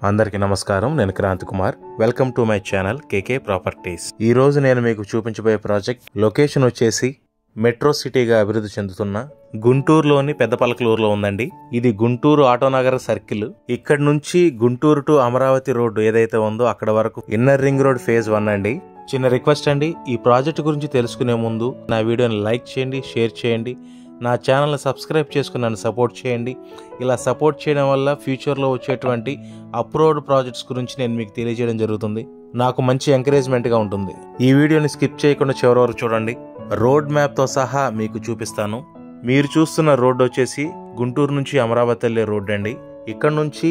అందరికీ నమస్కారం. నేను Kranthi Kumar. Welcome to my channel KK properties. ఈ రోజు నేను మీకు చూపించబోయే ప్రాజెక్ట్ లొకేషన్ వచ్చేసి మెట్రో సిటీగా అభివృద్ధి చెందుతున్న గుంటూరులోని పెద్దపలకలూరులో ఉందండి. ఇది గుంటూరు ఆటోనగర్ సర్కిల్. ఇక్కడ నుంచి గుంటూరు టు అమరావతి రోడ్డు ఏదైతే ఉందో అక్కడ వరకు ఇన్నర్ రింగ్ రోడ్ ఫేజ్ 1 అండి. చిన్న రిక్వెస్ట్ అండి, ఈ ప్రాజెక్ట్ గురించి తెలుసుకునే ముందు నా వీడియోని లైక్ చేయండి, షేర్ చేయండి, నా ఛానల్ని సబ్స్క్రైబ్ చేసుకుని నన్ను సపోర్ట్ చేయండి. ఇలా సపోర్ట్ చేయడం వల్ల ఫ్యూచర్లో వచ్చేటువంటి అప్రోడ్ ప్రాజెక్ట్స్ గురించి నేను మీకు తెలియజేయడం జరుగుతుంది. నాకు మంచి ఎంకరేజ్మెంట్గా ఉంటుంది. ఈ వీడియోని స్కిప్ చేయకుండా చివరి వరకు చూడండి. రోడ్ మ్యాప్తో సహా మీకు చూపిస్తాను. మీరు చూస్తున్న రోడ్డు వచ్చేసి గుంటూరు నుంచి అమరావతి వెళ్ళే రోడ్ అండి. ఇక్కడ నుంచి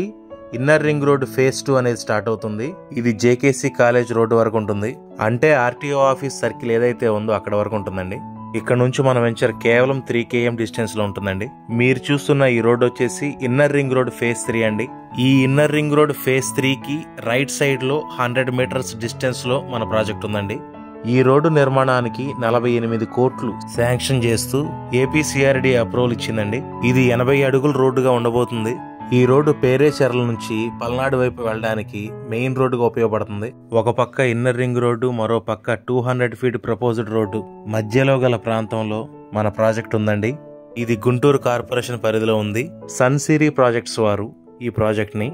ఇన్నర్ రింగ్ రోడ్ ఫేజ్ 2 అనేది స్టార్ట్ అవుతుంది. ఇది జేకేసీ కాలేజ్ రోడ్డు వరకు ఉంటుంది. అంటే ఆర్టీఓ ఆఫీస్ సర్కిల్ ఏదైతే ఉందో అక్కడ వరకు ఉంటుందండి. ఇక్కడ నుంచి మన వెంచర్ కేవలం 3 km డిస్టెన్స్ లో ఉంటుందండి. మీరు చూస్తున్న ఈ రోడ్ వచ్చేసి ఇన్నర్ రింగ్ రోడ్ ఫేజ్ 3 అండి. ఈ ఇన్నర్ రింగ్ రోడ్ ఫేజ్ 3 కి రైట్ సైడ్ లో 100 మీటర్స్ డిస్టెన్స్ లో మన ప్రాజెక్ట్ ఉందండి. ఈ రోడ్డు నిర్మాణానికి 48 కోట్లు శాంక్షన్ చేస్తూ ఏపీసీఆర్డీ అప్రూవల్ ఇచ్చిందండి. ఇది 80 అడుగుల రోడ్డుగా ఉండబోతుంది. ఈ రోడ్డు పేరేచెర్ల నుంచి పల్నాడు వైపు వెళ్ళడానికి మెయిన్ రోడ్డుగా ఉపయోగపడుతుంది. ఒక పక్క ఇన్నర్ రింగ్ రోడ్డు, మరో పక్క 200 ఫీట్ ప్రపోజ్డ్ రోడ్డు మధ్యలో గల ప్రాంతంలో మన ప్రాజెక్ట్ ఉందండి. ఇది గుంటూరు కార్పొరేషన్ పరిధిలో ఉంది. సన్సిరీ ప్రాజెక్ట్స్ వారు ఈ ప్రాజెక్ట్ ని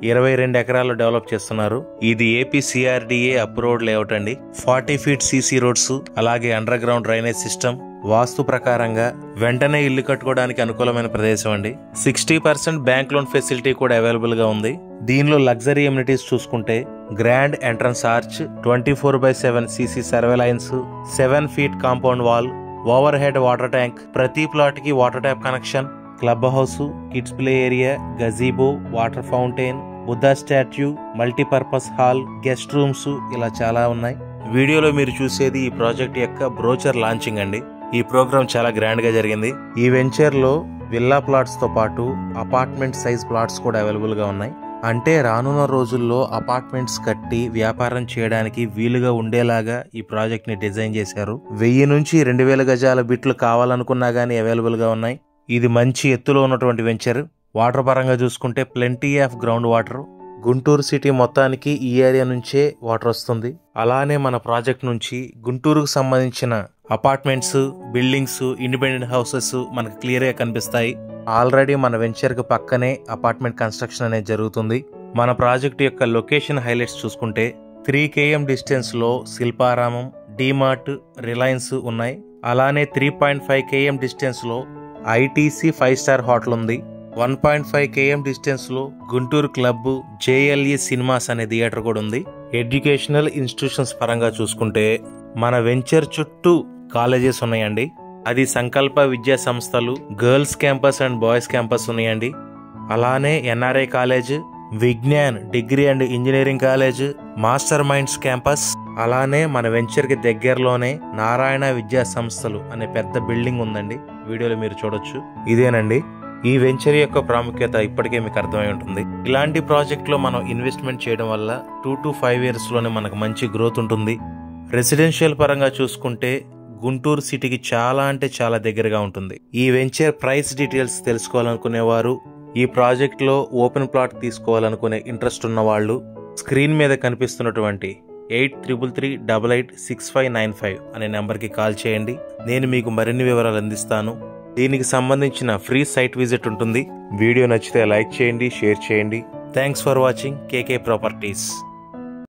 22 ఎకరాల్లో డెవలప్ చేస్తున్నారు. ఇది ఏపీసీఆర్డీఏ అప్రూవ్డ్ లేఅవుట్ అండి. 40 ఫీట్ సీసీ రోడ్స్, అలాగే అండర్ గ్రౌండ్ డ్రైనేజ్ సిస్టమ్, వాస్తు ప్రకారంగా వెంటనే ఇల్లు కట్టుకోవడానికి అనుకూలమైన ప్రదేశం అండి. 60% బ్యాంక్ లోన్ ఫెసిలిటీ కూడా అవైలబుల్ గా ఉంది. దీనిలో లగ్జరీ ఎమ్యూనిటీస్ చూసుకుంటే grand entrance arch, 24/7 CC surveillance, 7 feet compound wall, over head water tank, ప్రతి ప్లాట్ కి water tap connection, club house, kids play area, గజీబో, water fountain, Buddha statue, multipurpose hall, guest rooms, ఇలా చాలా ఉన్నాయి. వీడియోలో మీరు చూసేది ఈ ప్రాజెక్ట్ యొక్క బ్రోచర్ లాంచింగ్ అండి. ఈ ప్రోగ్రామ్ చాలా గ్రాండ్ గా జరిగింది. ఈ వెంచర్ లో విల్లా ప్లాట్స్ తో పాటు అపార్ట్మెంట్ సైజ్ ప్లాట్స్ కూడా అవైలబుల్ గా ఉన్నాయి. అంటే రానున్న రోజుల్లో అపార్ట్మెంట్స్ కట్టి వ్యాపారం చేయడానికి వీలుగా ఉండేలాగా ఈ ప్రాజెక్ట్ ని డిజైన్ చేశారు. 1000 నుంచి 2000 గజాల బిట్లు కావాలనుకున్నా గానీ అవైలబుల్ గా ఉన్నాయి. ఇది మంచి ఎత్తులో ఉన్నటువంటి వెంచర్. వాటర్ పరంగా చూసుకుంటే plenty of ground water. Guntur city మొత్తానికి ఈ ఏరియా నుంచే వాటర్ వస్తుంది. అలానే మన ప్రాజెక్ట్ నుంచి గుంటూరుకు సంబంధించిన అపార్ట్మెంట్స్, బిల్డింగ్స్, ఇండిపెండెంట్ హౌసెస్ మనకు క్లియర్ గా కనిపిస్తాయి. ఆల్రెడీ మన వెంచర్ కు పక్కనే అపార్ట్మెంట్ కన్స్ట్రక్షన్ అనేది జరుగుతుంది. మన ప్రాజెక్ట్ యొక్క లొకేషన్ హైలైట్స్ చూసుకుంటే 3 km డిస్టెన్స్ లో శిల్పారామం, డిమార్ట్, రిలయన్స్ ఉన్నాయి. అలానే 3.5 km డిస్టెన్స్ లో ఐటీసీ 5 స్టార్ హోటల్ ఉంది. 1.5 km డిస్టెన్స్ లో గుంటూరు క్లబ్, జేఎల్ఈ సినిమాస్ అనే థియేటర్ కూడా ఉంది. ఎడ్యుకేషనల్ ఇన్స్టిట్యూషన్స్ పరంగా చూసుకుంటే మన వెంచర్ చుట్టూ కాలేజెస్ ఉన్నాయండి. అది సంకల్ప విద్యా సంస్థలు, girls campus and boys campus ఉన్నాయండి. అలానే NRI college, Vignan degree and engineering college, Master Minds campus, అలానే మన వెంచర్ కి దగ్గరలోనే నారాయణ విద్యా సంస్థలు అనే పెద్ద బిల్డింగ్ ఉందండి. వీడియోలో మీరు చూడొచ్చు. ఇదేనండి ఈ వెంచర్ యొక్క ప్రాముఖ్యత. ఇప్పటికే మీకు అర్థమై ఉంటుంది. ఇలాంటి ప్రాజెక్ట్ లో మనం ఇన్వెస్ట్మెంట్ చేయడం వల్ల 2 to 5 years లోనే మనకు మంచి గ్రోత్ ఉంటుంది. రెసిడెన్షియల్ పరంగా చూసుకుంటే గుంటూరు సిటీకి చాలా అంటే చాలా దగ్గరగా ఉంటుంది. ఈ వెంచర్ ప్రైస్ డీటెయిల్స్ తెలుసుకోవాలనుకునేవారు, ఈ ప్రాజెక్ట్ లో ఓపెన్ ప్లాట్ తీసుకోవాలనుకునే ఇంట్రెస్ట్ ఉన్న వాళ్ళు స్క్రీన్ మీద కనిపిస్తున్నటువంటి 8333886595 అనే నెంబర్ కి కాల్ చేయండి. నేను మీకు మరిన్ని వివరాలు అందిస్తాను. దీనికి సంబంధించిన ఫ్రీ సైట్ విజిట్ ఉంటుంది. వీడియో నచ్చితే లైక్ చేయండి, షేర్ చేయండి. Thanks for watching KK properties.